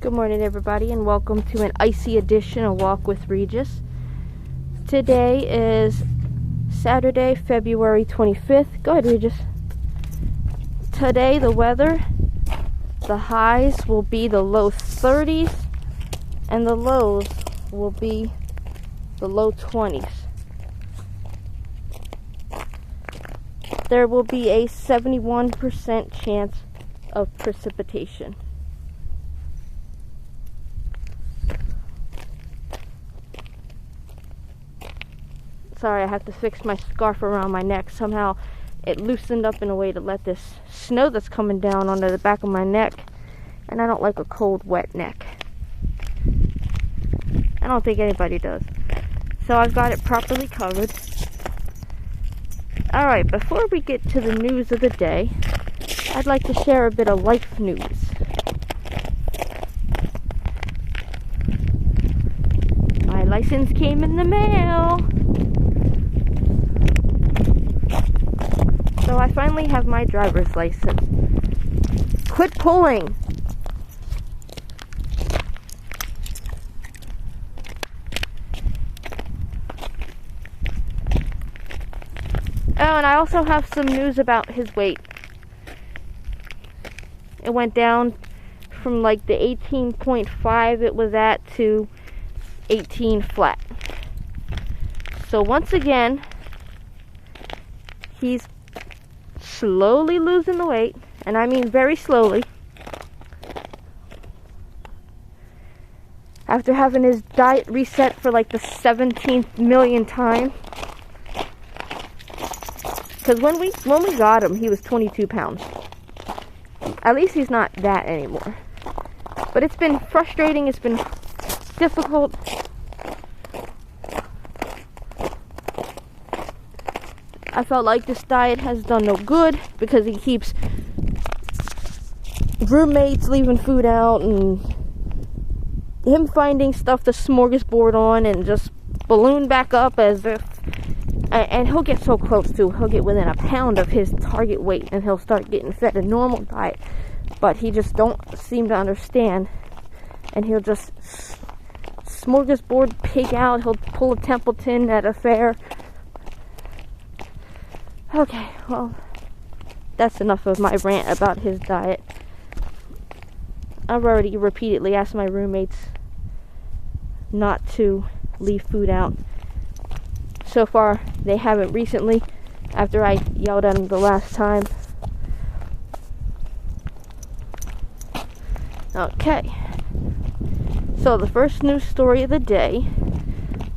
Good morning, everybody, and welcome to an icy edition of Walk with Regis. Today is Saturday, February 25th. Go ahead, Regis. Today, the weather, the highs will be the low 30s, and the lows will be the low 20s. There will be a 71% chance of precipitation. Sorry, I have to fix my scarf around my neck. Somehow it loosened up in a way to let this snow that's coming down onto the back of my neck. And I don't like a cold, wet neck. I don't think anybody does. So I've got it properly covered. Alright, before we get to the news of the day, I'd like to share a bit of life news. My license came in the mail. So I finally have my driver's license. Quit pulling! Oh, and I also have some news about his weight. It went down from like the 18.5 it was at to 18 flat. So once again, he's slowly losing the weight, and I mean very slowly. After having his diet reset for like the 17th million time. Because when we got him, he was 22 pounds. At least he's not that anymore. But it's been frustrating, it's been difficult. I felt like this diet has done no good because he keeps roommates leaving food out and him finding stuff to smorgasbord on and just balloon back up as if, and he'll get so close to, he'll get within a pound of his target weight and he'll start getting fed a normal diet, but he just don't seem to understand, and he'll just smorgasbord pig out. He'll pull a Templeton at a fair. Okay, well, that's enough of my rant about his diet. I've already repeatedly asked my roommates not to leave food out. So far, they haven't recently, after I yelled at them the last time. Okay. So, the first news story of the day.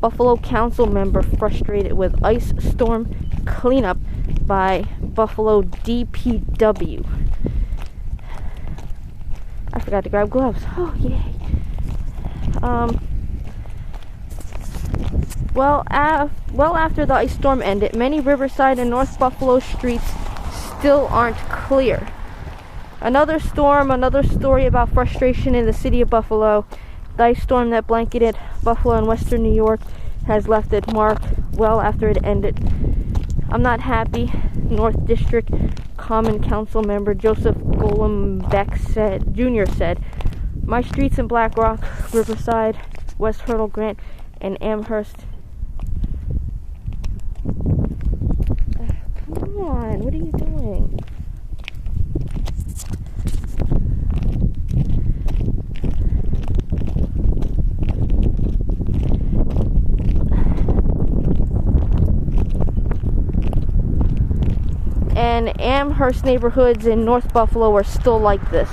Buffalo council member frustrated with ice storm cleanup by Buffalo DPW. I forgot to grab gloves. Oh, yay. Well, after the ice storm ended, many Riverside and North Buffalo streets still aren't clear. Another storm, another story about frustration in the city of Buffalo. The ice storm that blanketed Buffalo and western New York has left its mark well after it ended. I'm not happy, North District Common Council member Joseph Golem-Beck Jr. said. My streets in Black Rock, Riverside, West Hurdle Grant, and Amherst. Come on, what are you doing? And Amherst neighborhoods in North Buffalo are still like this.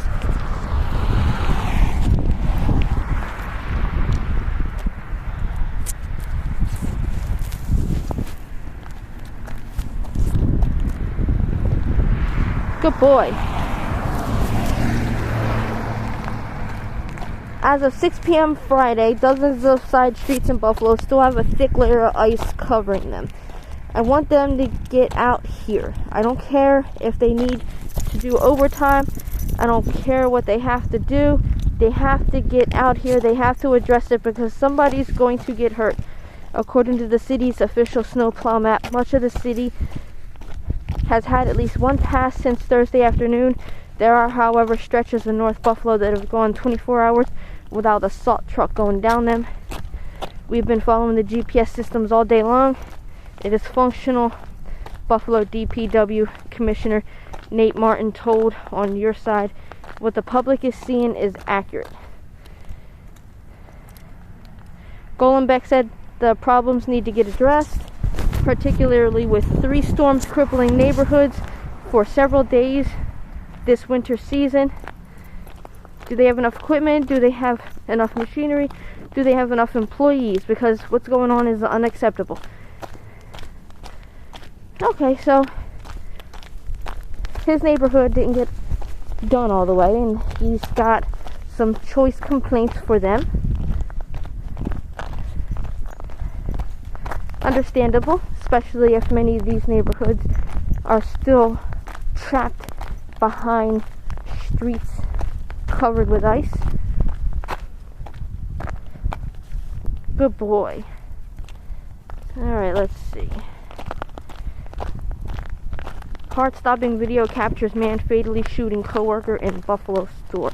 Good boy. As of 6 p.m. Friday, dozens of side streets in Buffalo still have a thick layer of ice covering them. I want them to get out here. I don't care if they need to do overtime. I don't care what they have to do. They have to get out here. They have to address it because somebody's going to get hurt. According to the city's official snowplow map, much of the city has had at least one pass since Thursday afternoon. There are, however, stretches in North Buffalo that have gone 24 hours without a salt truck going down them. We've been following the GPS systems all day long. It is functional, Buffalo DPW Commissioner Nate Martin told On Your Side. What the public is seeing is accurate. Golenbeck said the problems need to get addressed, particularly with 3 storms crippling neighborhoods for several days this winter season. Do they have enough equipment? Do they have enough machinery? Do they have enough employees? Because what's going on is unacceptable. Okay, so his neighborhood didn't get done all the way, and he's got some choice complaints for them. Understandable, especially if many of these neighborhoods are still trapped behind streets covered with ice. Good boy. Alright, let's see. Heart-stopping video captures man fatally shooting coworker in Buffalo store.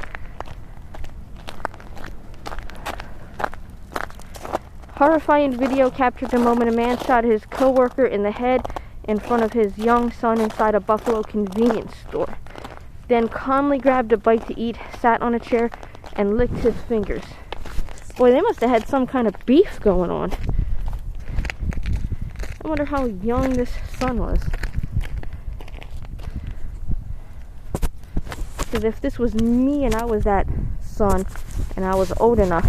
Horrifying video captured the moment a man shot his coworker in the head in front of his young son inside a Buffalo convenience store. Then calmly grabbed a bite to eat, sat on a chair, and licked his fingers. Boy, they must have had some kind of beef going on. I wonder how young this son was. Because if this was me and I was that son, and I was old enough,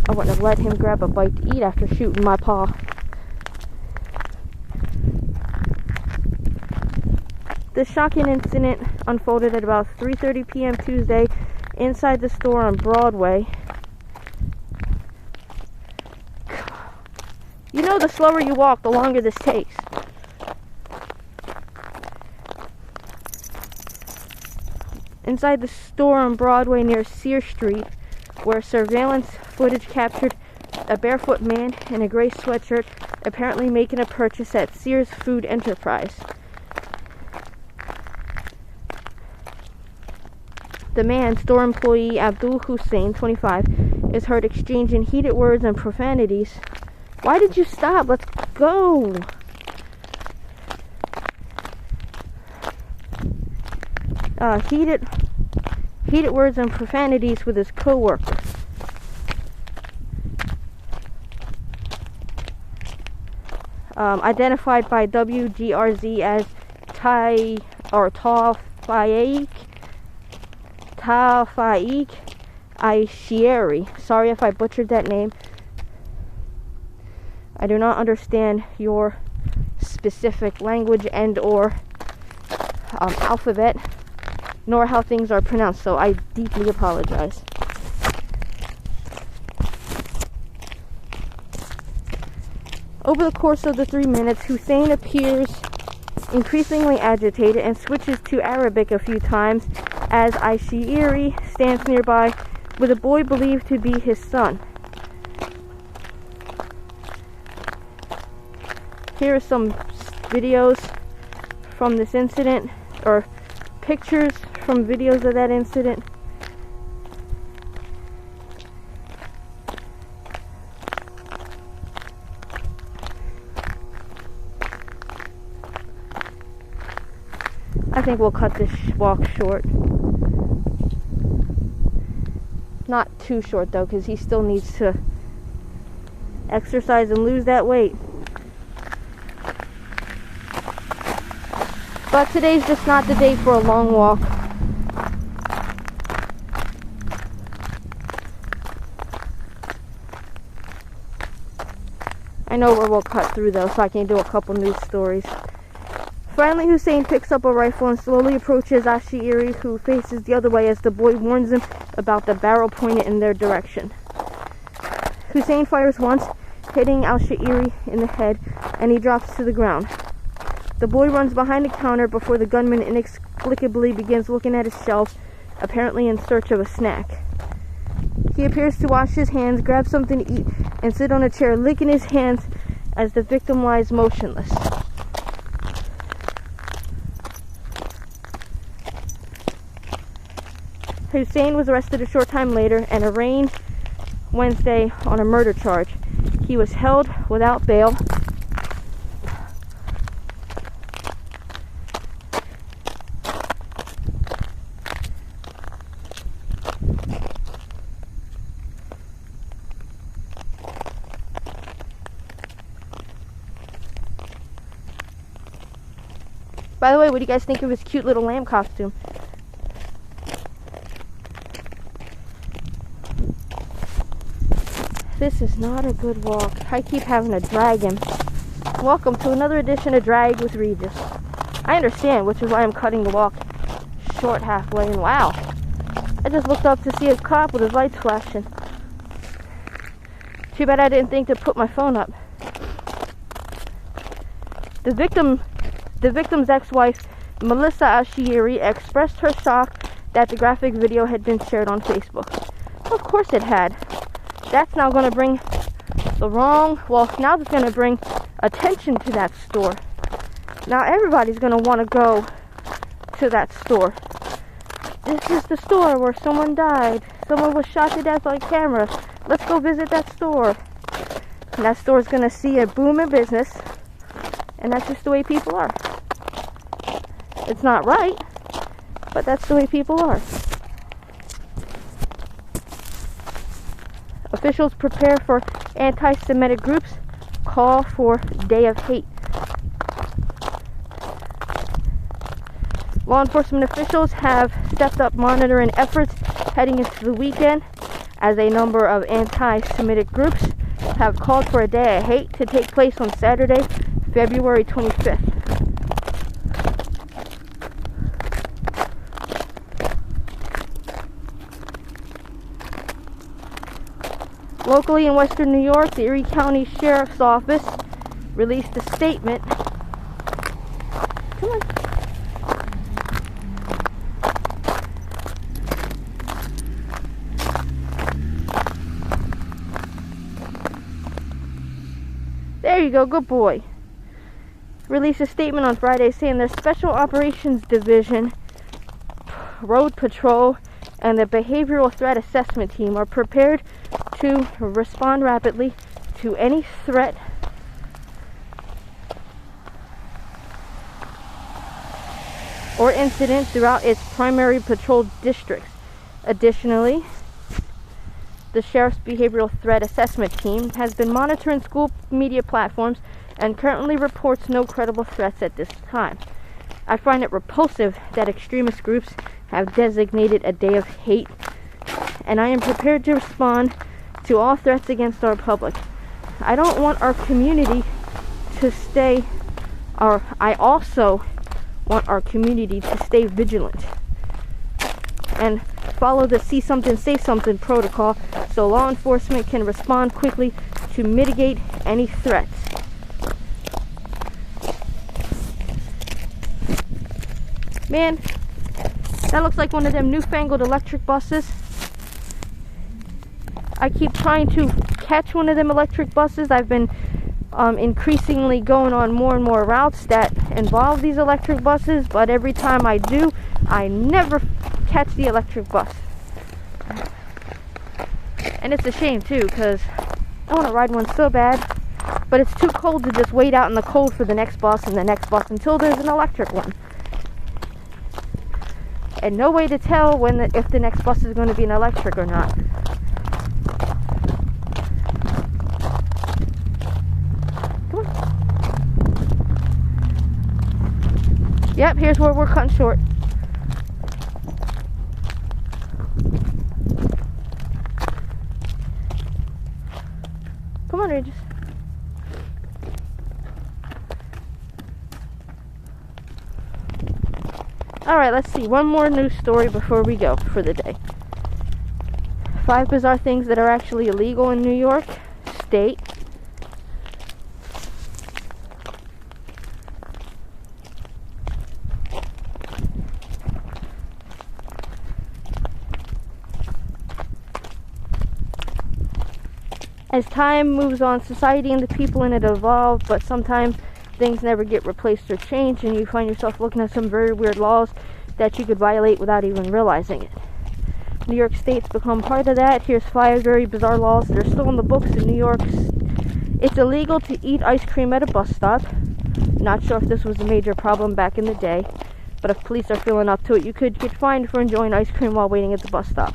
I wouldn't have let him grab a bite to eat after shooting my paw. This shocking incident unfolded at about 3:30 p.m. Tuesday inside the store on Broadway. You know, the slower you walk, the longer this takes. Inside the store on Broadway near Sear Street, where surveillance footage captured a barefoot man in a gray sweatshirt apparently making a purchase at Sears Food Enterprise. The man, store employee Abdul Hussein, 25, is heard exchanging heated words and profanities. Why did you stop? Let's go! Heated words and profanities with his co-worker. Identified by WGRZ as Tafaik Aishieri. Sorry if I butchered that name. I do not understand your specific language and or alphabet, nor how things are pronounced, so I deeply apologize. Over the course of the 3 minutes, Hussein appears increasingly agitated and switches to Arabic a few times as Aishieri stands nearby with a boy believed to be his son. Here are some videos from this incident, or pictures from videos of that incident. I think we'll cut this walk short. Not too short though, because he still needs to exercise and lose that weight. But today's just not the day for a long walk. I know where we'll cut through though, so I can do a couple news stories. Finally, Hussein picks up a rifle and slowly approaches Aishieri, who faces the other way as the boy warns him about the barrel pointed in their direction. Hussein fires once, hitting Aishieri in the head, and he drops to the ground. The boy runs behind the counter before the gunman inexplicably begins looking at his shelf, apparently in search of a snack. He appears to wash his hands, grab something to eat, and sit on a chair, licking his hands as the victim lies motionless. Hussein was arrested a short time later and arraigned Wednesday on a murder charge. He was held without bail. By the way, what do you guys think of his cute little lamb costume? This is not a good walk. I keep having to drag him. Welcome to another edition of Drag with Regis. I understand, which is why I'm cutting the walk short halfway. And wow, I just looked up to see a cop with his lights flashing. Too bad I didn't think to put my phone up. The victim's ex-wife, Melissa Ashiri, expressed her shock that the graphic video had been shared on Facebook. Of course it had. That's now going to bring now it's going to bring attention to that store. Now everybody's going to want to go to that store. This is the store where someone died. Someone was shot to death on camera. Let's go visit that store. And that store's going to see a boom in business. And that's just the way people are. It's not right, but that's the way people are. Officials prepare for anti-Semitic groups call for Day of Hate. Law enforcement officials have stepped up monitoring efforts heading into the weekend as a number of anti-Semitic groups have called for a Day of Hate to take place on Saturday, February 25th. Locally in Western New York, the Erie County Sheriff's Office released a statement. Come on. There you go, good boy. Released a statement on Friday saying their Special Operations Division, Road Patrol, and the Behavioral Threat Assessment Team are prepared to respond rapidly to any threat or incident throughout its primary patrol districts. Additionally, the Sheriff's Behavioral Threat Assessment Team has been monitoring school media platforms and currently reports no credible threats at this time. I find it repulsive that extremist groups have designated a day of hate, and I am prepared to respond to all threats against our public. I don't want our community to stay, I also want our community to stay vigilant and follow the see something, say something protocol so law enforcement can respond quickly to mitigate any threats. Man, that looks like one of them newfangled electric buses. I keep trying to catch one of them electric buses. I've been increasingly going on more and more routes that involve these electric buses, but every time I do, I never catch the electric bus. And it's a shame too, because I want to ride one so bad, but it's too cold to just wait out in the cold for the next bus and the next bus until there's an electric one. And no way to tell if the next bus is going to be an electric or not. Yep, here's where we're cutting short. Come on, Regis. Alright, let's see. One more news story before we go for the day. 5 bizarre things that are actually illegal in New York State. As time moves on, society and the people in it evolve, but sometimes things never get replaced or changed, and you find yourself looking at some very weird laws that you could violate without even realizing it. New York State's become part of that. Here's 5 very bizarre laws that are still in the books in New York. It's illegal to eat ice cream at a bus stop. Not sure if this was a major problem back in the day, but if police are feeling up to it, you could get fined for enjoying ice cream while waiting at the bus stop.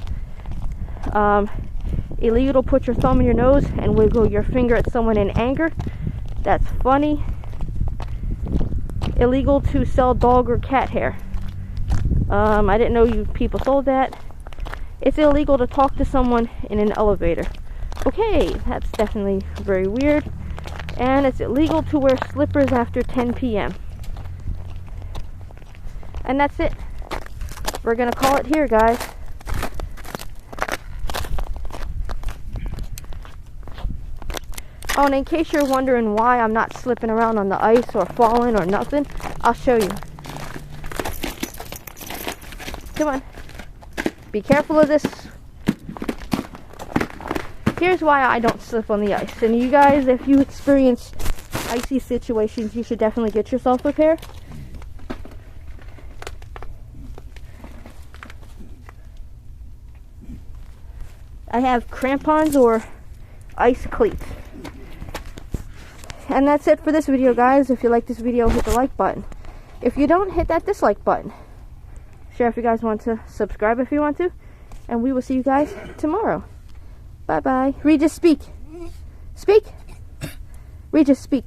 Illegal to put your thumb in your nose and wiggle your finger at someone in anger. That's funny. Illegal to sell dog or cat hair. I didn't know you people sold that. It's illegal to talk to someone in an elevator. Okay, that's definitely very weird. And it's illegal to wear slippers after 10 p.m. And that's it. We're gonna call it here, guys. Oh, and in case you're wondering why I'm not slipping around on the ice or falling or nothing, I'll show you. Come on. Be careful of this. Here's why I don't slip on the ice. And you guys, if you experience icy situations, you should definitely get yourself a pair. I have crampons or ice cleats. And that's it for this video, guys. If you like this video, hit the like button. If you don't, hit that dislike button. Share if you guys want to, subscribe if you want to, and we will see you guys tomorrow. Bye bye. Regis, speak. Speak. Regis, speak.